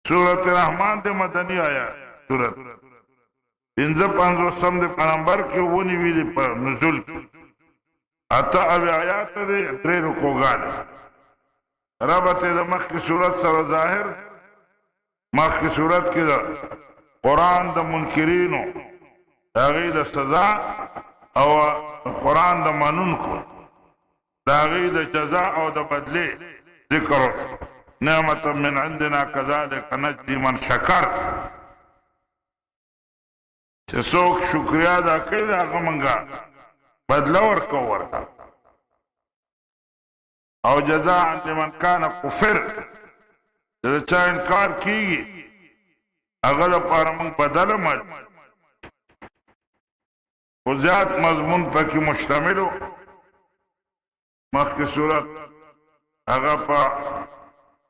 سورت الرحمن دے مدنی آیا سورت 55 دے نمبر کی ونی ویلی پر نزول کی اتا اوی آیات دے 3 رکوگان ربط دے مخ کی صورت سر ظاہر مخ کی صورت کی دا قرآن دا منکرینو داغی دا سزا او قرآن دا منون کو داغی دا جزا او دا بدلے ذکر نعمت من عندنا کذالک نجزی من شکر چه سوک شکریہ دا کئی دا غمنگا بدلا ورکو ورکا او جزا لمن کان کفر جدا چا انکار کیگی اگر پارمنگ بدل مل و زیاد مضمون پا کی مشتملو مخ کی صورت اگر پا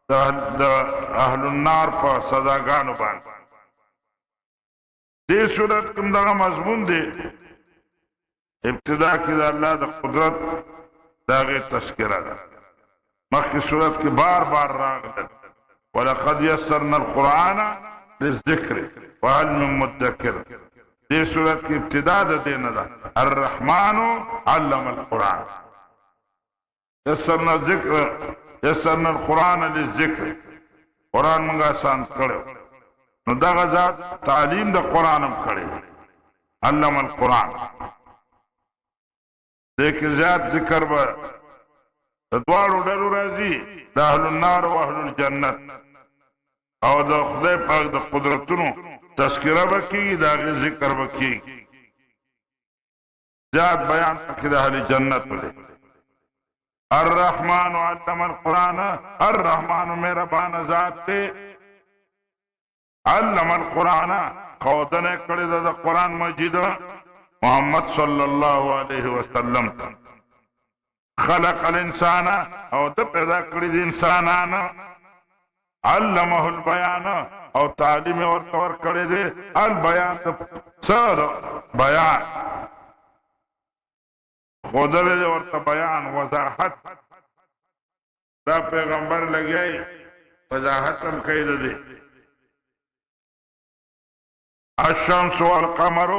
دا اہل النار پا سزاگانو بان دے صورت کم دا مضمون دے ابتدا کی دا اللہ دا قدرت دا غیر تذکرہ دا مخ کی صورت کی بار بار راگ دا وَلَقَدْ يَسَّرْنَا الْقُرْآنَ لِلذِّكْرِ وَهَلْ مِن مُدَّكِرٍ دے صورت کی ابتدا دا دینا دا الرحمن علم القرآن یسرنا القرآن للذکر قرآن منگا آسان کرے نو دا غزات تعلیم دا قرآنم کرے علم القرآن لیکن زیاد ذکر با دوارو ڈرو رازی دا اہل النار و اہل الجنت او دا خدای پاک دا قدرتنو تذکرہ بکی دا غیر ذکر بکی زیاد بیان پکی دا اہل جنت بلے الرحمن علم القرآن الرحمن میرا بان ذات تے علم القرآن قودن کڑی دا قرآن مجید محمد صلی اللہ علیہ وسلم خلق الانسان او دا پیدا کڑی دا انسانانا علمه البیان او تعلیم ورطور کڑی دے البیان دا سر بیان خودر دے ورطا بیان وضاحت دا پیغمبر لگئی وضاحت ہم کئی دے الشمس والقمر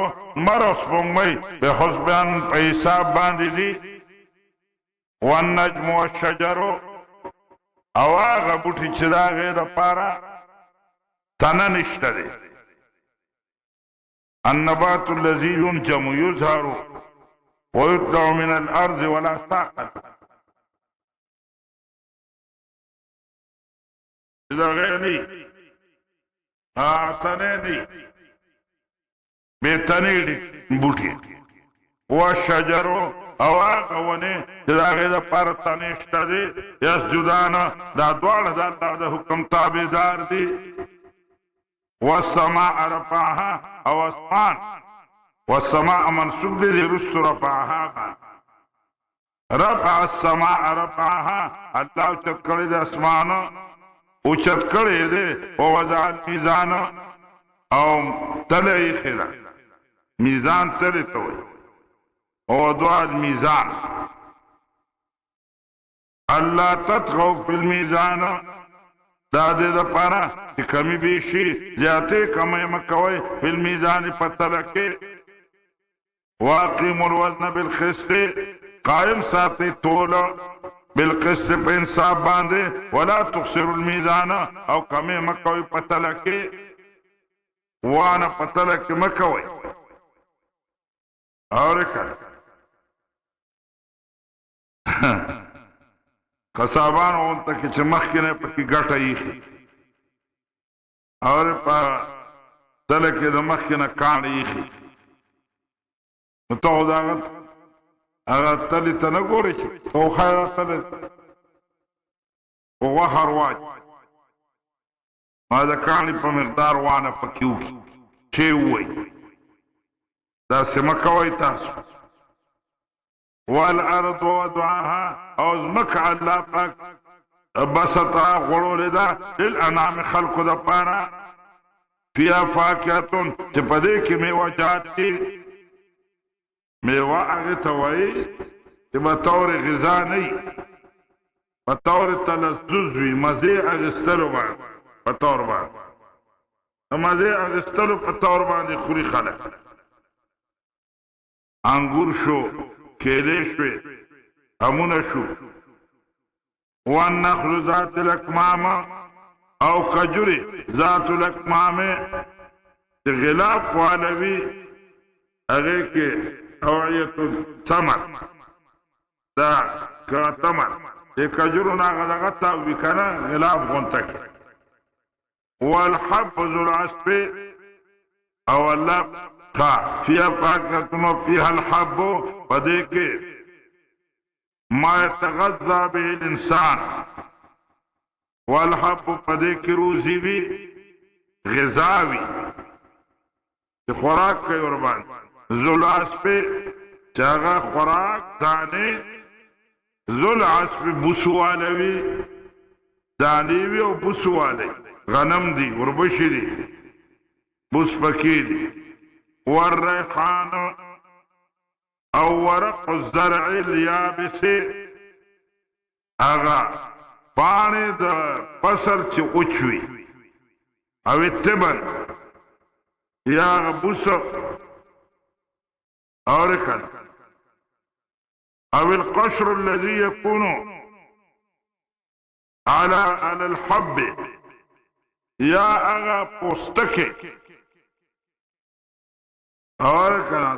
مرس بنگئی بے حسبان پہ حساب باندی دی والنجم والشجر او آغا بوٹی چدا غیر پارا تننشت دے النبات اللذی ینجم یظہر ويطلع من الأرض ولا ساقط إذا غيرني تنيني بيتنيني بوتي والشجر أواق وني إذا غير پارتاني اشتدي يسجدان دا دوال دا حكم تابدار دي والسماء رفعها أو اسمان والسماء منصوب دي رست رفعها رفع السماء رفعها الله اچت کڑی دے اسمان اچت کڑی دے ووضع الميزان او تلعی خیرہ میزان تلی توی ووضع الميزان اللہ تتغو فی الميزان دا دے دا پارا کہ کمی بیشی زیادے کمی مکوئی فی الميزان پتلکے واقیم الوزن بالقسط قائم ساتھی تولا بالقسط پہ انصاف باندے ولا تخسر المیزان او کمی مکوی پتلکی وانا پتلکی مکوی اور اکھر قصابان اونتا کی چمخ کنے پکی گھٹا ایخی اور پا تلکی دمخ کنے کان ایخی تو خداغت اگر تلی تا نگوری چی تو خیرہ تلی وغحر واج ماذا کانی پا مقدار وانا پا کیو کی چھے ہوئی دا سمکوئی تاسو والارض ووضعها اوزمک اللہ پاک بسطا غرول دا للانام خلق دا پانا فیا فاکیتون چی پدے کی میوہ جات کی میوہ آگے توائی کہ بطور غذا نہیں بطور تلزز بھی مزیر اگستلو بار بطور بار مزې اخیستلو په طور باندې خوري خلک انګور شو کیلې شوې امونه شو والنخل ذات الاکمام او کجوري ذات الاکمام چې غلاف والوي هغې کې اوعیت الثمر دا که تمر د کجورو نه هغه دغه تاوي که نه غلاف غونته کړي والحب ذو العصف او الله فيها فاكهة وفيها الحب پدې کې ما يتغذى به الانسان والحب پدې کې روزي وي غذا وي چې خوراک کوي ور باندې ذو العصف چې هغه خوراک دانې ذو العصف بوسواله وي دانې وي او بوسواله غنم دی وربشی دی بوس پکی دی والریحان او ورق الزرع الیابس اغا پانی دا پسر چی اچوی او اتبن یا اغا بوسف او رکن او القشر الذي يكون على الحب یا اغا پوستکے اور کنا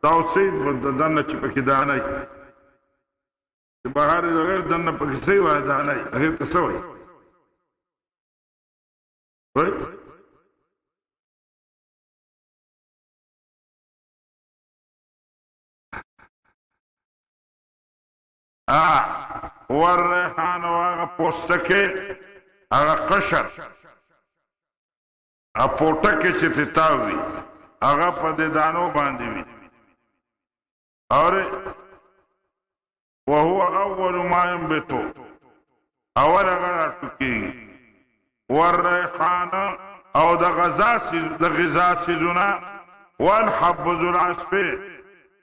توصیف دن چپکی دانائی بہاری غیر دن پکی سی وائی دانائی غیر کسوئی والریحان واغا پوستکے اغا قشر اپوٹکے چی تاوی اغا پا دے دانو باندی وی اور وہو اول ما ينبتو اول اغا راتکی والریحان او دا غذا سیزونا والحب ذو العصف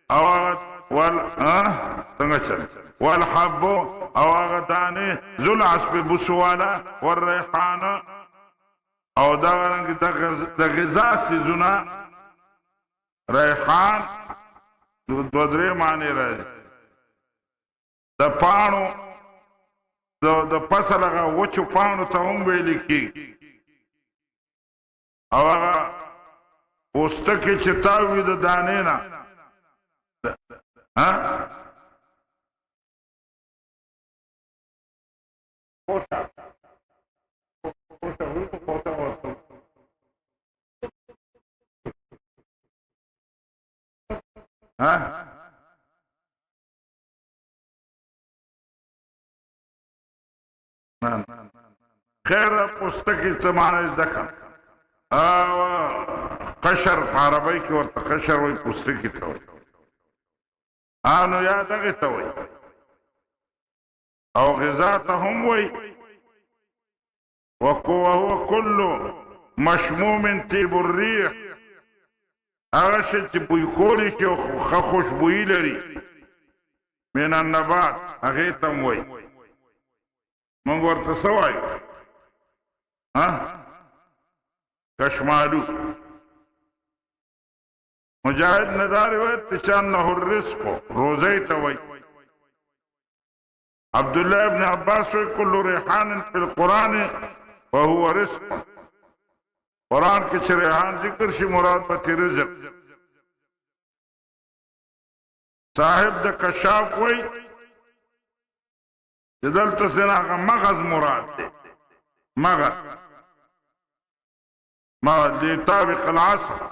او والحب او اغا دانی ذو العصف بسوالا والریحان او دا غرنگی دا غذا سیزونا ریحان دو درے معنی رہے دا پانو دا پسل اگا وچو پانو تا هم بیلی کی او اگا پوستکی چتاوی دا دانینا پوشا خیر پوستکی تمہارا دکھا قشر عربی کی ورطا قشر وی پوستکی تاوی آنو یاد اگی تاوی او غذا تهم وی وهو كل مشموم طيب الريح هغه شی چې بوی کولی چې خوشبویي لري من النبات هغې ته م وایي موږ ورته څه وایو کشمالو مجاهد نه دا روایت دی چې انه الرزق روزی ته وایي عبدالله ابن عباس وایي کل ریحان فی القرآن وهو رزق قرآن کے ریحان ذکر شی مراد بتی رزق صاحب دا کشاف وی جدلتو سناغا مغز مراد دے مغز دی طابق العصر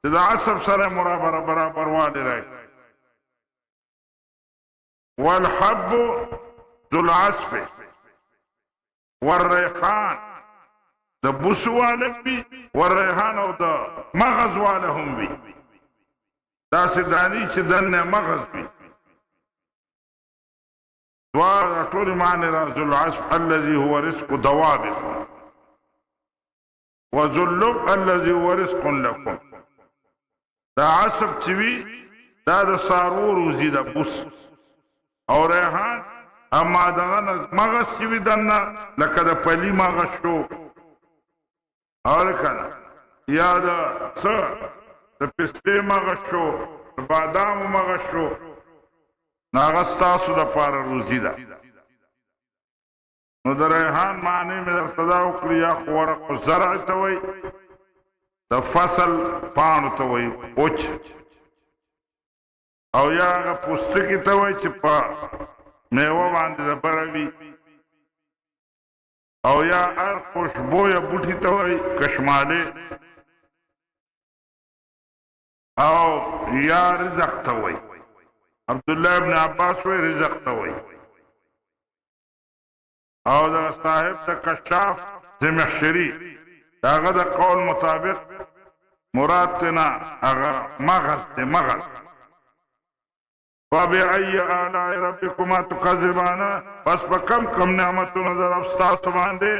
جدا عصر سر برابر والی رہے والحب ذو العصف والریحان دا بوس والا بی والریحان او دا مغز والا هم بی دا سدانی چی دن مغز بی دوار طول معنی را ذو العصف الذي هو رزق دوابق وذو اللب الذي هو رزق لكم دا عصب چوی دا سارو روزی دا بوس او ریحان اما دا مغز چوی دن لکه دا پلی مغز شو اور کنا یا د څه د پستې مغز شو د بادامو مغز شو نو هغه ستاسو دپاره روزي ده نو د ریحان معنی مې درته دا وکړي یا خو ورق زرع ته وایي د فصل پاڼو ته وایي اوچ او یا هغه پوستکي ته وایي چې په میوه باندې د بره وي او یا هر خوشبویه بوټي ته وایي کشمالې او یا رزق ته وایي عبدالله ابن عباس وایي رزق ته وایي او د صاحب د کشاف زمخشري د هغه د قول مطابق مراد تینا هغه مغز دی مغز فبأي آلاء ربكما تكذبان پس په کم کم نعمتونو د رب ستاسو باندې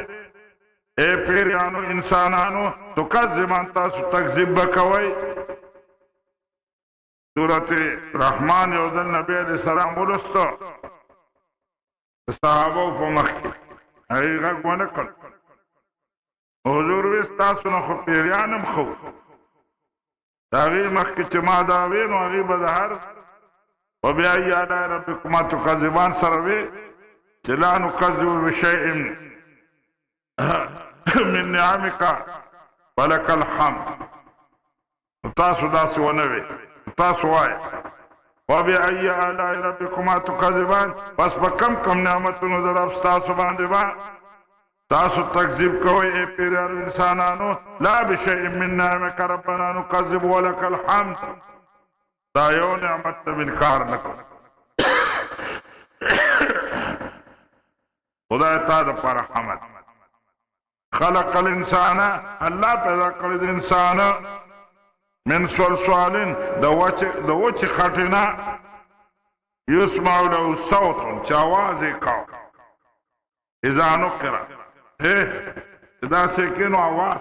اے پیریانو انسانانو تکذبان تاسو تکذیب به کوئ سورت الرحمن یو ځل نبی علیہ السلام ولسته صحابه په مخ کې هغې غږ ونه کړ حضور وی ستاسو نه خو پیریان هم خو د هغې مخکې چې ما دا وې نو هغې به د هر وبأي آلاء ربكما تكذبان سره وی چې لا نکذب بشیء من نعمک ولک الحمد تاسو داسې ونه وی تاسو وایئ وبأي آلاء ربكما تكذبان پس په کم کم نعمتونو د رب ستاسو باندې با تاسو تکذیب کوئ اے پیریانو انسانانو لا بشیء من نعمک ربنا نکذب ولک الحمد دا یو نعمت ته انکار نه کوو خدای تا دپاره حمد خلق الانسان الله پیدا کړی د انسان من صلصال د وچې خټې نه یسمع له صوت چې آواز یې کاو اذا نقر داسې کې نو آواز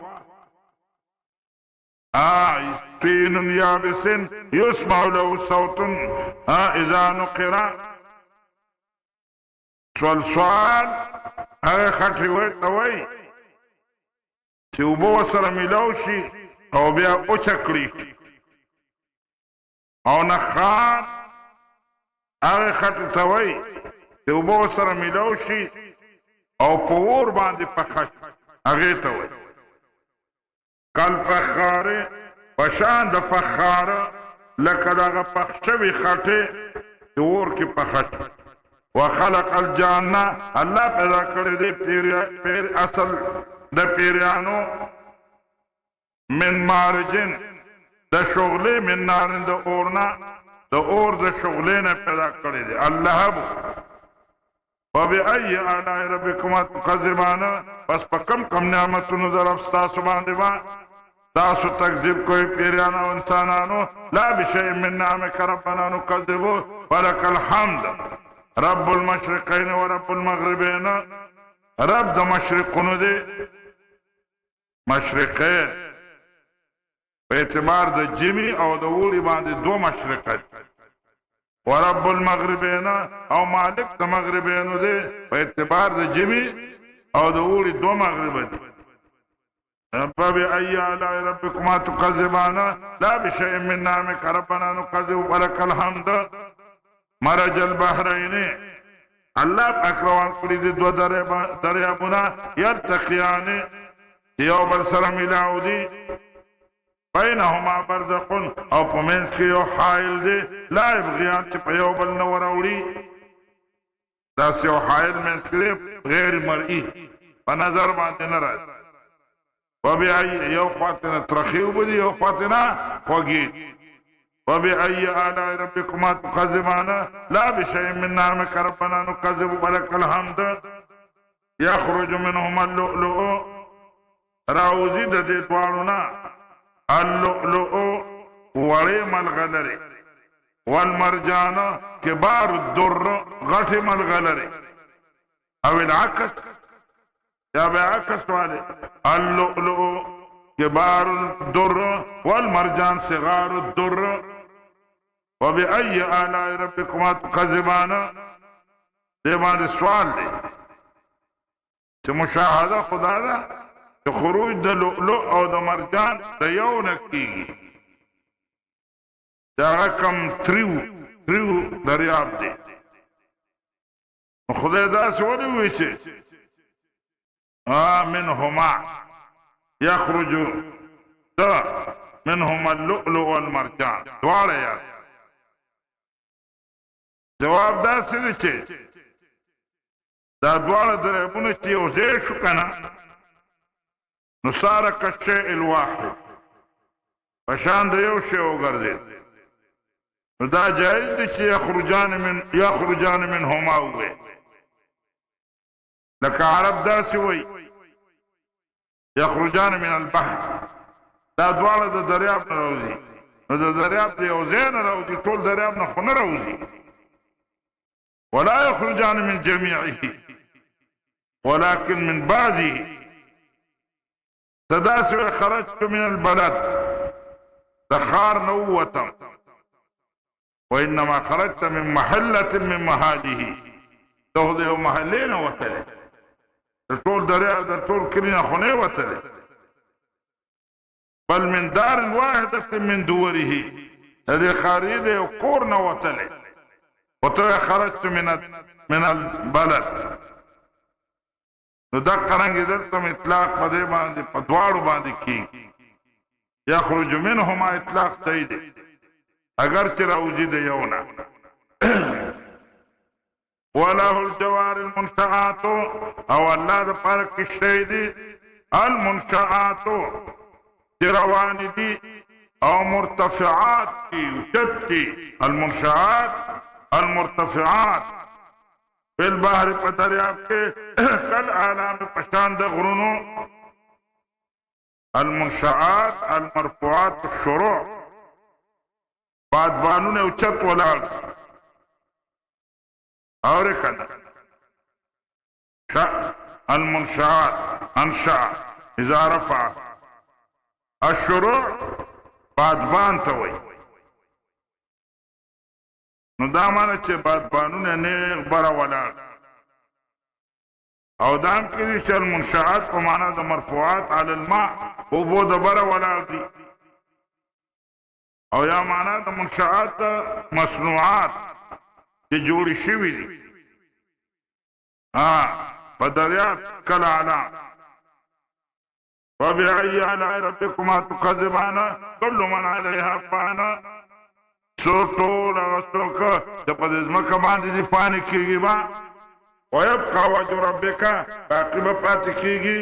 طين يابس يسمع له صوت اذا نقر صلصال هغه خټې ورته وایي چې اوبه ورسره میلاو شي او بیا اوچه کړي او نخار هغه خټې ته وایي چې اوبه ورسره میلاو شي او په اور باندې پخه شي هغې ته وایي کل فخاره پشان د فخاره لکه دغه پخ شوي خټې د اور کې پخه شي وخلق الجانه الله پیدا کړی دی پیر اصل د پیریانو من مارجن د شغلې من نارن د اورنا د اور د شغلې نه پیدا کړی دی اللهب وبأي آلاء ربكما تكذبان پس په کم کم نعمتونو د رب ستاسو باندې با تاسو تکذیب کوئ پیریانو انسانانو لا بشیء من نعمک ربنا نکذب ولک الحمد رب المشرقین و رب المغربین رب د مشرقونو دی مشرقین په اعتبار د جمی او د اوړي باندې دو مشرقات و رب المغربین او مالک د مغربینو دی په اعتبار د جمی او د اوړي دو مغرب دی فبأي آلاء ربكما تكذبان لا بشيء من نعمك ربنا نكذب ولك الحمد مرج البحرین الله اکروان کړی دي دو دریابونه یلتقیان یو بل سره میلاو دي بینهما برزخ او په منځ کې یو حایل دی لا یبغیان چې په یو بل نه وراوړي داسې یو حایل منځ کې غیر مرئي په نظر باندې نه راځي وبأي یو خواته نه ترخي اوبه دي یو خواته نه خوږې وبأي آلاء ربكما تكذبان لا بشيء من نعمك ربنا نكذب ولك الحمد يخرج منهما اللؤلؤ راوزي د دې دواړو نه اللؤلؤ وړې ملغلرې والمرجان كبار الدر غټې ملغلرې او العکس یا به عکس والے اللؤلؤ كبار الدر والمرجان صغار الدر وبأي آلاء ربكما تكذبان دې باندې سوال دی چې مشاهده خدا ده چې خروج د لؤلؤ او د مرجان د یو نه کېږي چې هغه کم تریو دریاب دی. خدای داسې ولې ووایي چې منهما یخرج منهما اللؤلؤ والمرجان دواړه یاد. جواب داسې دی چې دا دواړه دریابونه چې یو ځای شو که نه نو صار کالشیء الواحد په شان د یو شی وګرځېد. نو دا جایز دی چې یخرجان منهما ووایي لکه عرب داسې وایي یخرجان من البحر دا دواړه د دریاب نه راوځي. نو د دریاب د یو ځای نه راوځي ټول دریاب نه خو نه راوځي. ولا يخرجان من جميعه ولكن من بعضه. تداسو خرجت من البلد دخار نوتم وإنما خرجت من محلة من محاله تهدي محلين وتلي طول دريا طول كلنا خني وتلي بل من دار واحدة من دوره هذه خارجة وكورنا وتلي خرجت من البلد. نو دا قرانګي دلته اطلاق په دې باندې په دواړو باندې کېږي. یخرج منهما اطلاق صحیح دی اگر چې راوځي د یو نه. وله الجوار المنشآت او الله د پاره کښتۍ دي المنشآت چې روانې دي او مرتفعات دي اوچت دي. المنشآت المرتفعات فی البحر په دریاب کې کل اعلام پشان د غرونو. المنشآت المرفوعات الشروع بادبانونه اوچت ولاړ اورې کنه. المنشآت انشأ اذا رفع الشروع بادبان ته وایي. نو دا معنی چې بادبانونه نیغ بره ولاړ او دا هم کې دي چې المنشآت په معنا د مرفوعات علی الماء اوبو د بره ولاړ دي او یا معنا د منشآت مصنوعات چې جوړې شوي دي په دریاب کالأعلام. فبأي آلاء ربكما تكذبان كل من عليها فان. سو ټول هغه څوک چې په دې ځمکه باندې دي فاني کېږي به ویبقى وجه ربک باقي به پاتې کېږي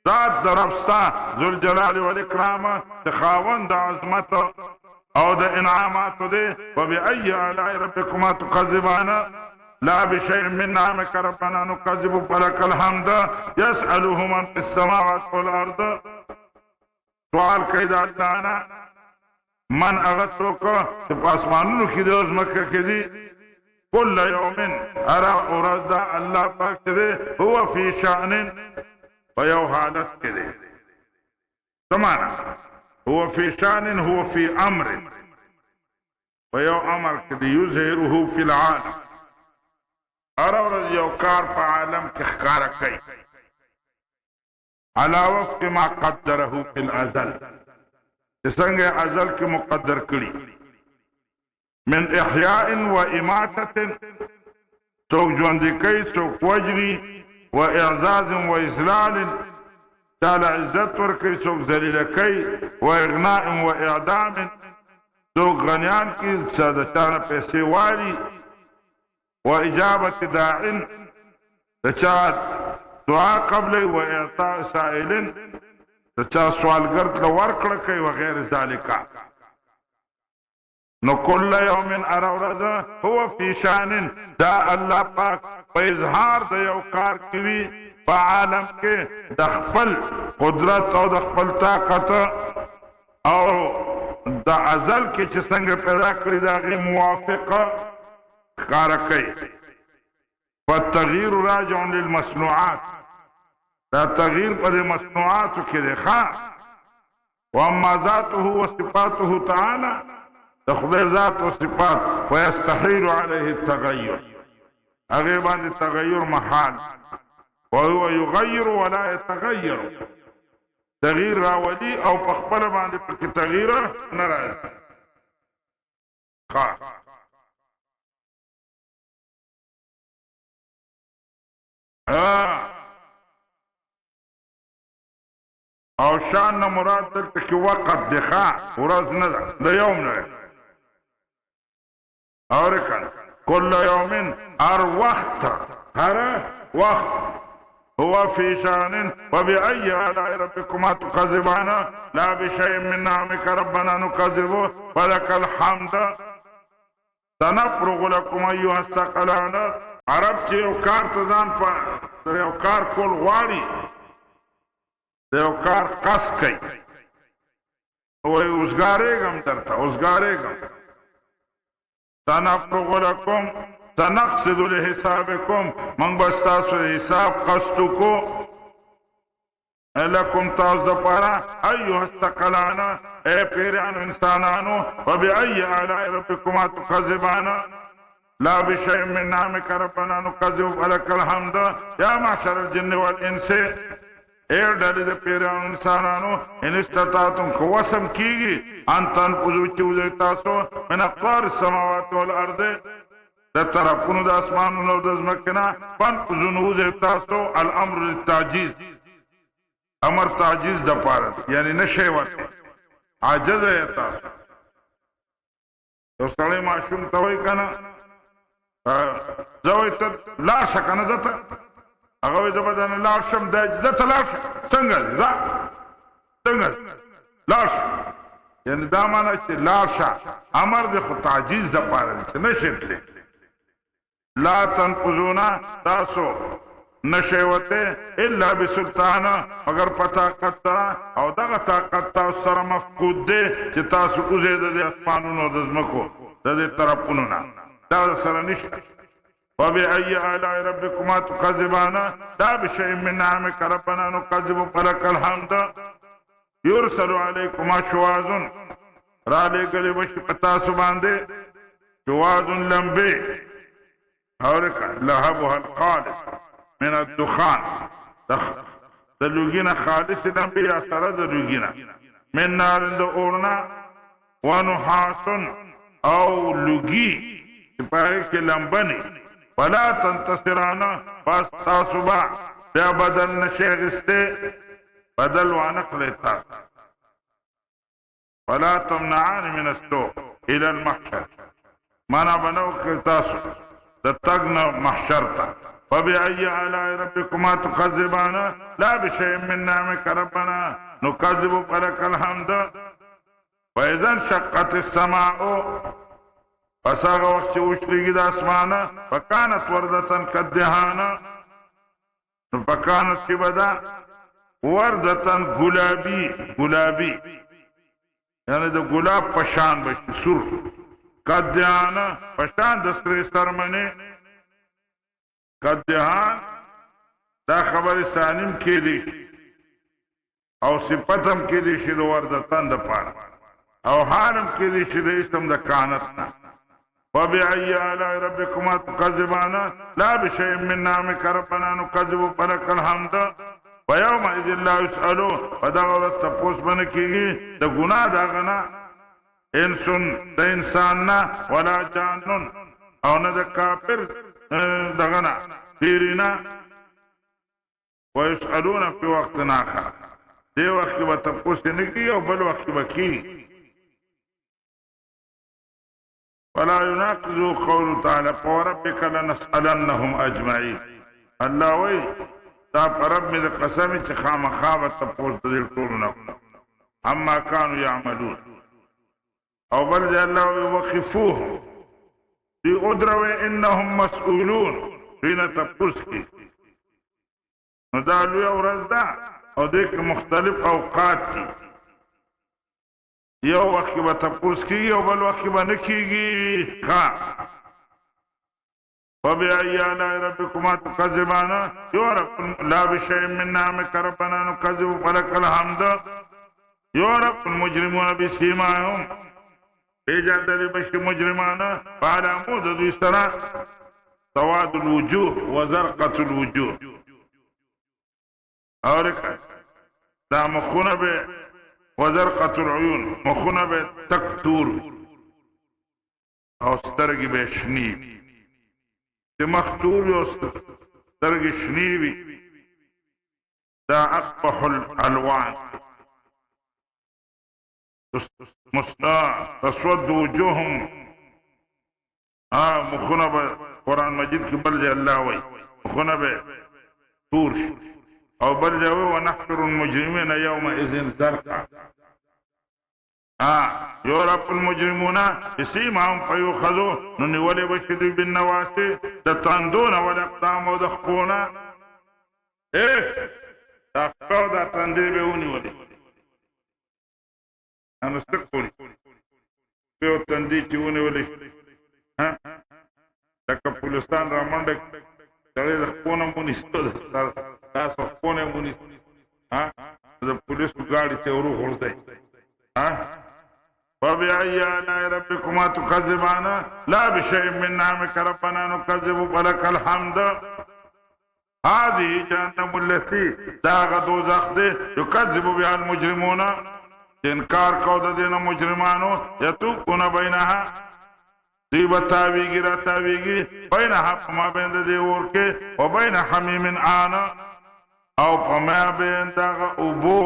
ذات د رب ستا ذوالجلال والاکرام چې خاوند د عظمت او د انعاماتو دی. فبأي آلاء ربكما تكذبان لا بشيء من نعمك ربنا نكذب فلك الحمد يسأله من في السماوات والأرض. سوال کوي د الله نه من هغه څوک چې په اسمانونو کې دي او ځمکه کې دي كل يوم ارى ورځ الله پاک دی هو فی شأن په یو حالت کې دی. څه معنا هو فی شأن هو فی امر په یو امر کې دی. یظهره فی العالم هره ورځ یو کار په عالم کې ښکاره کوي علی وفق ما قدره فی الازل چې څنګه ازل کې مقدر کړي. من احیاء و اماتة څوک ژوندي کوي څوک وجني و اعزاز و اذلال تعالی عزت ورکوي څوک ذلیله کوي و اغناء و اعدام څوک غنیان کوي چې د چا نه پیسې والي و اجابة داع د چا دعا قبلې و اعطاء سائل د چا سوالګر ته ورکړه کوي وغیر ذالک. نو کل یوم ارى ورځ هو فی شان دا الله پاک په اظهار د یو کار کوي په عالم کې د خپل قدرت او د خپل طاقت او د ازل کې چې څنګه پیدا کړی د هغې موافقه ښکاره کوي. فالتغییر راجع للمصنوعات دا تغییر په دې مصنوعاتو کې دی. واما ذاته وصفاته تعالی د خدای ذات او صفات فيستحيل عليه التغير هغه باندې تغیر محال وهو يغير ولا يتغير تغییر راولي او په خپل باندې پکې تغییر نه راځي. او شان نه مراد دلته کې وقت دی، ورځ نه ده، د یوم نه. اورکن کل یوم، هر وقت، هر وقت هو في شان وبأي آلاء ربكما تكذبان لا بشيء من نعمك ربنا نكذب ولك الحمد سنفرغ لكم أيها الثقلان. عرب چې یو کار ته ځان په یو کار کول غواړي، د یو کار قصد کوي، وایي اوسګارېږم درته، اوسګارېږم. سنفرغ لكم سنقصد لحسابكم، من بس تاسو حساب قصدو کو لکم تاسو د پاره ایها الثقلان، اے پیرانو انسانانو، وبأي آلاء ربكما تكذبان لا بشيء من نعمك ربنا نكذب ولك الحمد. یا معشر الجن والانس، اے ډلې د پیرانو انسانانو، ان استطاعتم کو وسم کیږي ان تنفذوا چې تاسو من اقطار السماوات والارض، د طرفونو د اسمانونو او د ځمکې نه، فانفذوا نوځئ تاسو. الامر للتعجیز، امر تعجیز د پاره، یعنی نشئ ورته، عاجز یې تاسو. یو سړی ماشوم ته وایي که نه زه وایي ته لاړ شه که نه، زه ته هغه وایي زه به درنه لاړ شم، زه ته لاړ شه، څنګه دی ځه، څنګه دی لاړ شه، یعنی دا معنی چې لاړ شه امر دی، خو تعجیز د پاره دی چې نشئ تللی. لا تنفذون، تاسو نشئ وته الا بسلطان، مگر په طاقت سره، او دغه طاقت تاسو سره مفقود دی چې تاسو وځئ د اسمانونو او د ځمکو د دې طرفونو نه، دا سره نشته. وبأي آلاء ربكما تكذبان لا بشيء من نعمك ربنا نكذب فلك الحمد. يرسل عليكما شواظ، را لېږلې بشي په تاسو باندې شواظ لمبې، لهبها الخالص من الدخان، د لوګي نه خالص لمبې یا سره د لوګي نه، من نار د اور نه، ونحاس او لوګي چې په هغې کې لمبه نه، ولا تنتصران، پس تاسو به بیا بدل نشئ اخیستی، بدل وانخلئ تاسو. ولا تمنعان من السوق الى المحشر، مانا بنو که تاسو د تګ نه محشر ته. وبأي آلاء ربكما تكذبان لا بشيء من نعمك ربنا نكذب فلك الحمد. وإذا انشقت السماء، پس هغه وخت چې وشلېږي د اسمانه، فکانت وردة کالدهان، نو فکانت چې به ده وردة ګلابي، ګلابي یعنی د ګلاب په شان بشي، سرخ، کالدهان په شان د سرې سرمنې. کالدهان دا خبرې ثانیم کېدی شي او صفت هم کېدی شي د وردتن دپاره، او حال هم کېدی شي د اسم د کانت نه. وبأي آلاء ربكما تكذبان لا بشيء من نعمك ربنا نكذب فلك الحمد. ويومئذ لا يسألو، ودغه ورځ تپوس به نه کېږي د ګناه د هغه نه، انسون د انسان نه، ولا جانون او نه د کافر دغه نه، پیري نه. ويسألون في وقت آخر، دې وخت کې به تپوس نه کېږي او بل وخت کې به کېږي. ولا يناقض قوله تعالى فوربك لنسألنهم اجمعين. الله وی دا رب می د قسم چې خامخا به تپوس د دې ټولو نه عما كانوا يعملون. او بل ځای الله وی وقفوهم دوی ودروئ انهم مسئولون، دوی نه تپوس کېږي. نو دا لویه ورځ ده او دې کې مختلف اوقات دي، یو وخت کې به تپوس کېږي او بل وخت کې به نه کېږي. وبأي آلاء ربكما تكذبان يعرف لا بشيء من نعمك ربنا نكذب فلك الحمد. يعرف المجرمون بسيماهم، پیژندل بشي مجرمان فعلامو د دوی سره سواد الوجوه وزرقة الوجوه. اور دا مخونه به وزرقة العیون، مخونه به تک تور او سترګې به شنې وي. چې مخ تور وي او سترګې شنې وي دا اقبح الالوان. تسود وجوههم، مخونه به قرآن مجید کې بل ځای الله وایي مخونه به تور شي، او بل ځای وایي ونحشر المجرمین یومئذ زرقا. یورپ المجرمون بسیمهم فیؤخذوا، نو نیولې به شي دوی بالنواصی د تندون والاقدام او د خپونه. دا خپه دا تندې به ونیولې نو څه کوي په تندې چې ونیولې لکه پولیسان را منډه سړی د خپونه مونیستو تاسو خپونه مونیستو د پولیسو ګاډي ته ورو غورځئ. فبأي آلاء ربكما تكذبان لا بشيء من نعمك ربنا نكذب ولك الحمد. هذه جهنم التي داغ دوزخ دے يكذب بها المجرمون، انکار کو د دین مجرمانو، یتوقون بینها دی بتاویگی را تاویگی بینها پما بین دی اور کے و بین حمیم آنا او پما بین داغ ابو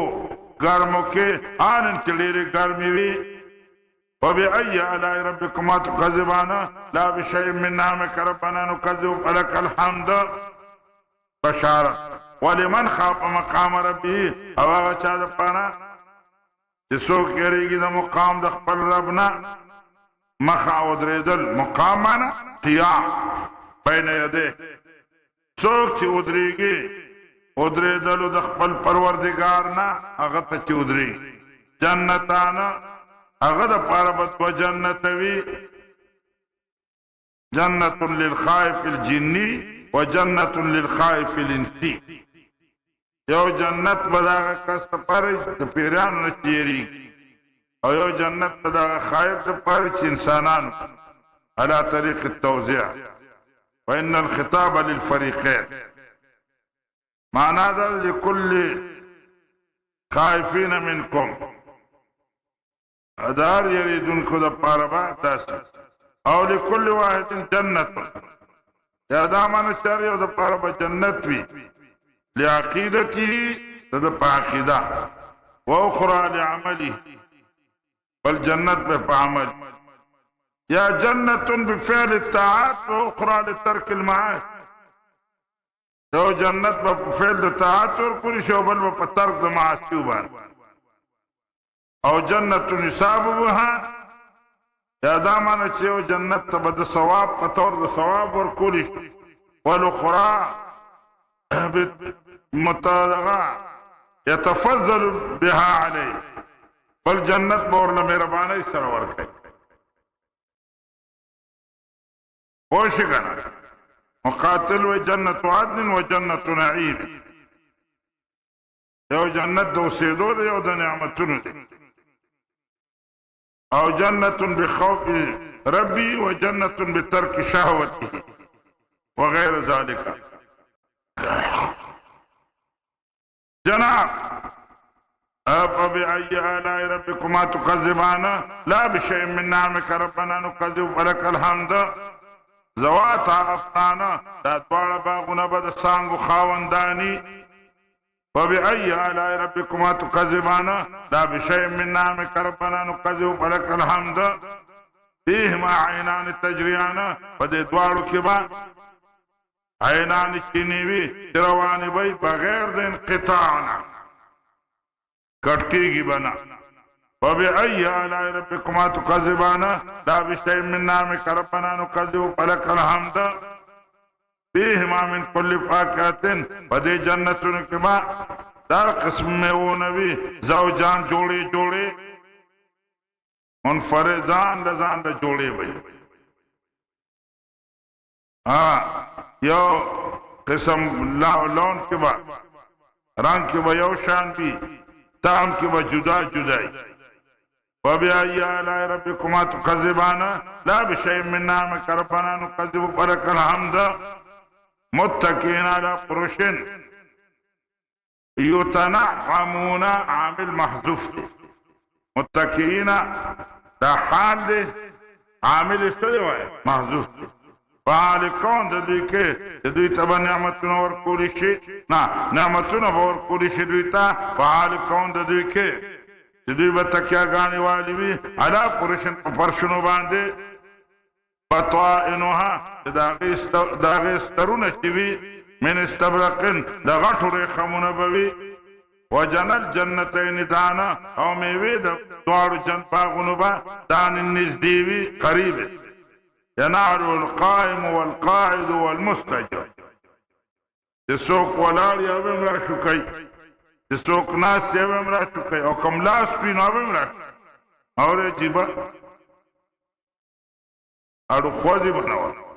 گرمو کے آنن چلیری گرمی وی. وبأي آلاء ربكما تكذبان لا بشيء من نعمك ربنا نكذب ولك الحمد. بشارت ولمن خاف مقام ربه، او هغه چا د پاره چې څوک یریږي د مقام د خپل ربنا. مخ او درېدل مقام معنا قیام بین یده، څوک چې ودرېږي ودرېدل د خپل پروردگار نه هغه ته چې ودرېږي. جنتان هغه د پاره بد و جنت وی، جنت للخائف الجنی و جنت للخائف الانسی. یو جنت بداغه کس ته پاره د پیرانو نه چیری، او یو جنت بداغه خائف ته پاره چې انسانانو على طريق التوزيع. وان الخطاب للفريقين، معناه لكل خائفين منكم، ادار یریدون کو د پاره با تاسو، او لكل واحد جنت، یا دا معنی چار یو د پاره به جنت وی لعقیدته د عقیده و اخرى لعمله، بل جنت به عمل، یا جنت بفعل الطاعات و اخرى لترك المعاصي. یو جنت به فعل د طاعات ورکړي شو، بل به ترک د معاصي وبار. او جنت نصاب بها، یا دا معنی چې یو جنت ته به د ثواب په طور د ثواب ورکولی، والاخرى متضغه يتفضل بها علی، بل جنت به ورله مهربانۍ سره ورکوي. پوه شئ که نه؟ مقاتل و جنت عدن و جنت نعیم، یو جنت د اوسېدو دی، یو د نعمتونو دی. او جنت بخوف ربي و جنت بترك شهوته وغير ذلك. جناب فبأي آلاء ربكما تكذبان لا بشيء من نعمك ربنا نكذب ولك الحمد. ذواتا افنان، دا دوار باغونه به د سانګو خاوندانی. فبأي آلاء ربكما تكذبان لا بشيء من نعمك ربنا نكذب ولك الحمد. فيهما عينان تجريان، فدې دواړو کې به عینان چینی وي، روانې به بغیر د انقطاع نه، کټکېږي به نه. فبأي آلاء ربكما تكذبان لا بشيء من نعمك ربنا نكذب ولك الحمد. فيهما من كل فاكهة، فدې جنتونو کې به دار قسم میوونه وي، زوجان جوړې جوړې منفردان د ځان د جوړې وي. یو قسم لون کې به رنگ کې به یو شان وي، طعم کې به جدا جدای. فبأي آلاء ربكما تكذبان لا بشيء من نعمك ربنا نكذب ولك الحمد. متكئين على فرش، یتنعمون عامل محذوف دی متکئین دا حال دی عامل استدی وائی محذوف دی فعال کون دا دوی که دا دوی تبا نعمتون ورکولی شی نعمتون ورکولی شی دوی تا فعال کون دا دوی که دا دوی بتکیا گانی والی بی علا پرشنو بانده بطوائنوها دا غیسترون چیوی من استبرقن دا غطو ریخمون بوی وجنل جنتین دانا او میوی دا دوارو جن پاغنو با دان نزدیوی قریب ینعرو القائم والقاعد والمستجر جسوک ولار یا بیم را شکی جسوک ناس یا بیم را شکی او کم لاس پینو بیم را شکی اور جیبا اڑو خوزی بناوا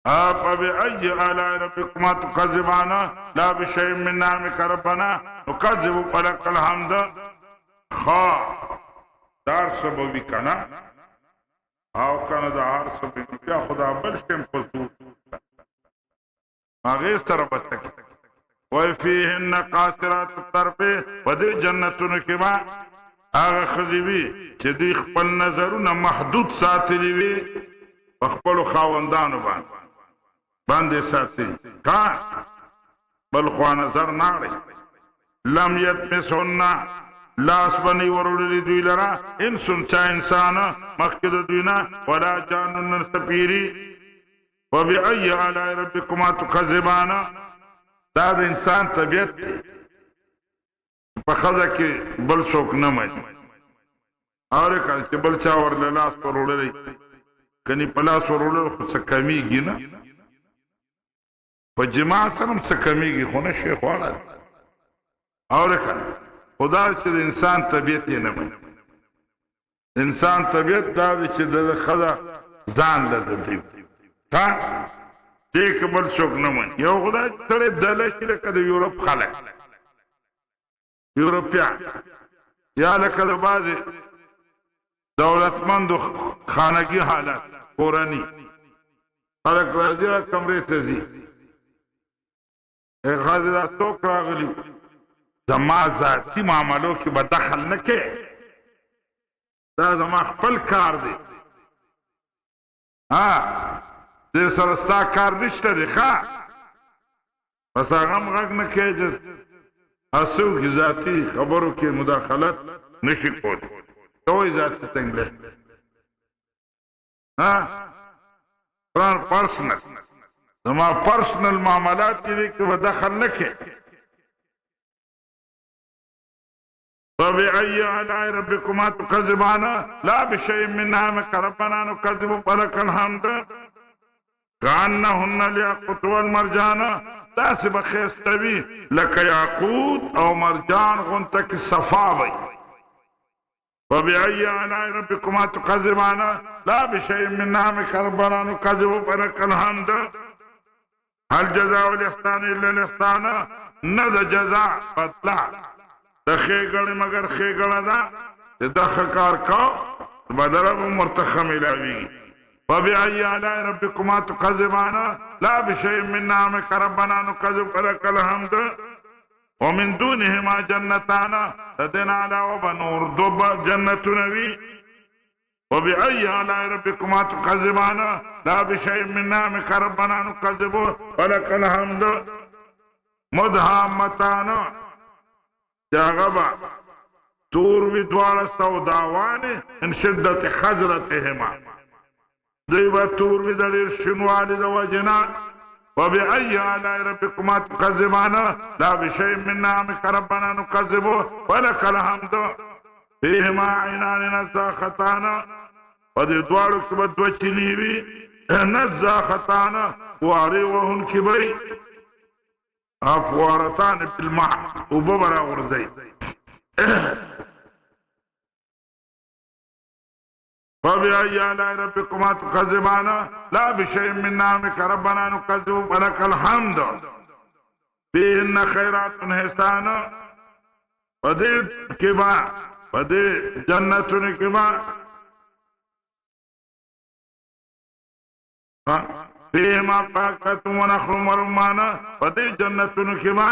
فبأي آلاء ربكما تكذبان لا بشيء من نعمك ربنا نكذب فلك الحمد خا دار سببی کنا او کنا دار سببی بیا خدا بلشم خصوص آغیز طرف بستکی وفیهن قاصرات الطرف ودی جنتون کما آغا خضیبی چه دی خپل نظرون محدود ساتلی وی خپل خاوندانو باندې ساتي کا بل خوا نظر ناړي لم يتمسهن لاس بني ورولي دوی لرا انسان چا انسان مخکد دوینا ولا جانن سپیری وبأي آلاء ربكما تكذبان دا د انسان طبیعت په خزه کې بل څوک نه مې اور کله چې بل چا ورله لاس ورولي کنی پلاس ورولي خو څه کمیږي نه په جماع سره څه کمیږي خو نه شیخ واړه اور کله خدا چې د انسان طبیعت یې نه مې انسان طبیعت دا چې د خزه ځان لته دی تا دې کبل څوک نه مې یو خدای تړي دله چې لکه د یورپ خلک یورپیا یا لکه د بعضې دولتمندو خانگی حالت کورانی خلق راځي را کمرې ته ځي غازی دا څوک راغلي زما ذاتي معاملو کې به دخل نه کې دا زما خپل کار دی دې سره ستا کار نشته دی ښه بس هغه هم غږ نه کوي اصو کې ذاتي خبرو کې مداخلت نشي کولی توی ذاتی تنگلش قرآن پرسنل زما پرسنل معاملات کی دیکھ تو دخل نکے فبأي آلاء ربكما تكذبان لا بشيء من نعمك ربنا نكذب فلك الحمد كأنهن الياقوت والمرجان تاسب خيستوي لك ياقوت او مرجان غنتك صفاوي وبأي آلاء ربكما تكذبان لا بشيء من نعمك ربنا نكذب فلك الحمد هل جزاء الإحسان إلا الإحسان ند جزاء بدلا د خېګړې مگر خېګړه ده د خکار کو بدل مرتخم الهي وبأي آلاء ربكما تكذبان لا بشيء من نعمك ربنا نكذب فلك الحمد ومن دونهما جنتان لدينا على وبنور دوب جنة نبي وبأي آلاء ربكما تكذبان لا بشيء من نعمك ربنا نكذب ولك الحمد مدهامتان جاغبا تور بدوار سوداوان ان شدة خزرتهما ديبا تور بدلير شنوان دوجنا وبأي آلاء ربكما تكذبان لا بشيء من نعمك ربنا نكذب ولك الحمد فيهما عينان نزاختان ودي دوارو كبت وچنيوي نزاختان واري وهن كبي افوارتان بالماء وببرا غرزي وبأي آلاء ربكما تكذبان لا بشيء من نعمك ربنا نكذب ولك الحمد فيهن خيرات حسان ودي كما ودي جنة كما فیہما فاکہۃ ونخل ورمان پدی جنتونو کی ما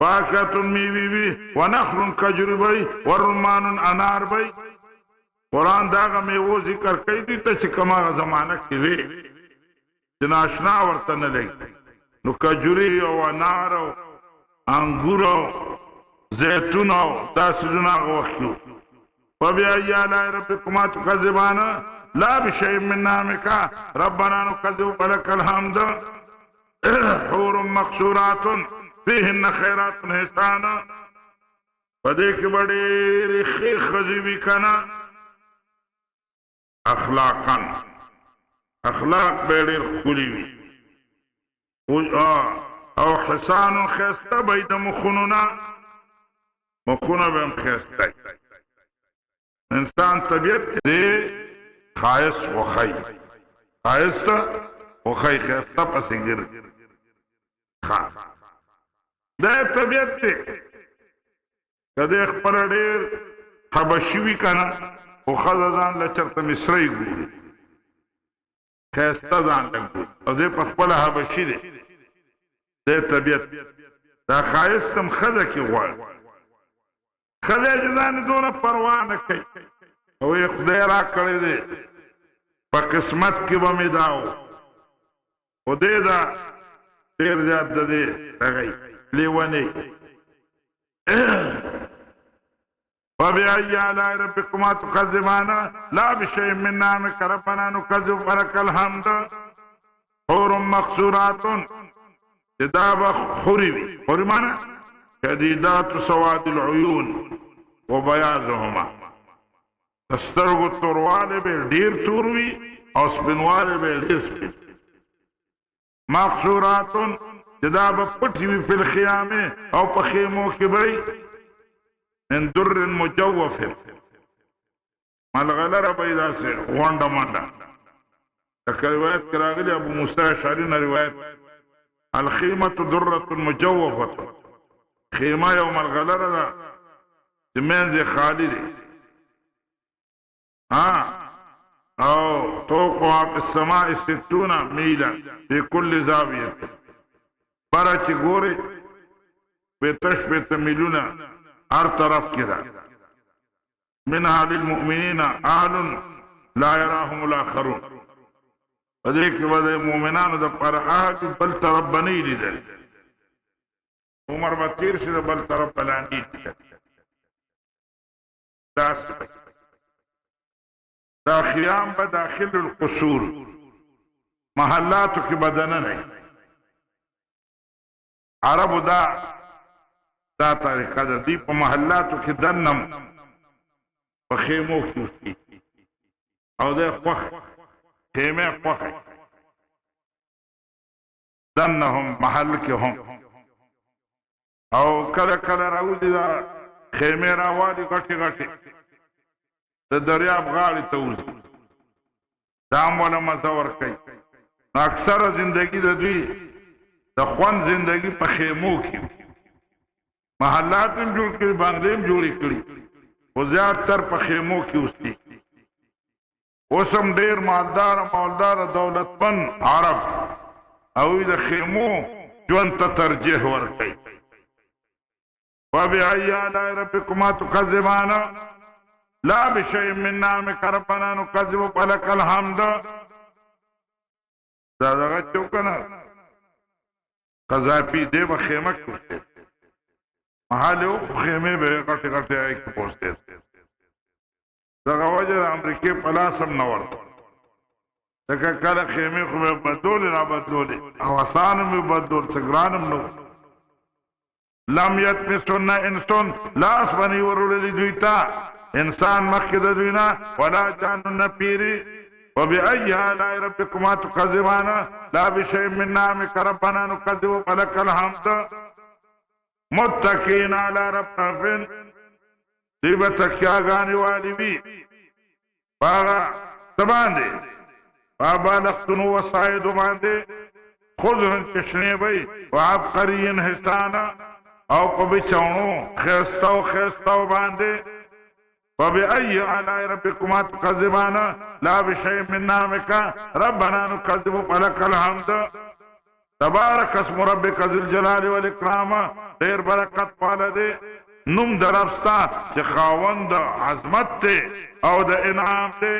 فاکہۃ میوی وی ونخل کجر بی ورمان انار بی قرآن داغا میوو ذکر کئی دی تا چکم آغا زمانہ کی وی جناشنا ورطن لگی نو کجوری او انار او انگور او زیتون او دا سجن آغا وقتیو فبأي آلاء ربكما تكذبان لا بشيء من نعمك ربنا نكذب ولك الحمد حور مقصورات فيهن خيرات حسان فدیک بڑی رخی خزیبی کنا اخلاقا اخلاق بیڑی خلیوی او حسان خیستا بید مخونونا مخونو بیم خیستا انسان طبیعت دے خائص وخی خائص تا وخی خیستا پسی گر دے طبیعت دے کدے اخبر دیر حبشوی کنا وخذ ازان لچرت مصری گوری خیستا زان لگو او دے پخبلا حبشی دے طبیعت دا خائص تم خذا کی غوار خدای جزان دون پرواہ نہ کئی او یہ خدای را کڑے دے پا قسمت کی بمی داو او دے دا دیر زیاد دے رگئی لیوانی فبأي آلاء ربكما تكذبان لا بشيء من نعمك ربنا نكذب ولك الحمد حور مقصورات جداب خریوی خوری مانا شدیدات سواد العیون و بیاضهما تسترگو تروالے بے دیر توروی او سپنوالے بے دیر سپن مقصورات جداب پٹھوی فی الخیام او پخیموں کی بئی من در مجوف ملغلر بیدا سے وانڈا مانڈا تک روایت کراغلی ابو موسیٰ اشعری نے روایت الخیمت درت مجوفت خیمہ یوم الغلر دا زمین زی خالی دی او توقعا پی السماء 60 میلا فی کل زاویت برا چی گوری بی تشبیت میلونا ہر طرف کی دا منها للمؤمنین اہل لا یراهم الاخرون ودیک ودی مومنان دا پر اہل بل طرف بنی لی دل عمر بطیر سے بل طرف بلانی دا خیام بداخل القصور محلاتو کی بدنہ نہیں عرب دا طریقہ دا دی پا محلاتو کی دنم پا خیموں کی اس کی او دے خوخ خیمے خوخ دنہم محل کے ہم او کل کل راوزی دا خیمے راوالی گٹی گٹی دا دریاب غالی توزی دام والا مزور کئی اکثر زندگی دا دوی دا خوان زندگی پا خیموں کی محلاتم جوڑ کری بانگلیم جوڑی کری وہ زیاد تر پا خیموں کی اس کی اسم دیر مالدار دولت پن عرب اوی دا خیموں جوانتا ترجیح ورکی وَبِأَيِّ آلَاءِ رَبِّكُمَا تُكَذِّبَانَ لَا بِشَيْءٍ مِّن نَّعْمِكَ رَبَّنَا نُكَذِّبُ فَلَكَ الْحَمْدُ دادا چوکنا قذافی دے با خیمہ کشتے محالے او خیمے بے گٹے گٹے آئے کی پوچھتے دادا وجہ امریکی پلاسم نورتا دکا کل خیمے کو میں بدولی را بدولی اواسانم میں بدول سگرانم نو لم یتمسن انسان لاس بنی وروللی دویتا انسان مخید دوینا ولا جانن نپیری وبأي آلاء ربكما تكذبان لا بشيء من نعمك ربنا نكذب فلك الحمد متكئين على رفرف دیبتک کیا گانے والی بھی باغا سباندے بابا لختنو وسائدو باندے خضرن چشنے بھئی وعبقرین حسانا او پا بچونو خیستاو باندے فبأي آلاء ربكما تكذبان لا بشيء من نعمك ربنا نكذب فلك الحمد تبارک اسم ربک ذی الجلال والاکرام. ډیر برکت والا دی نوم د رب ستا چې خاوند عظمت دی او د انعام دی.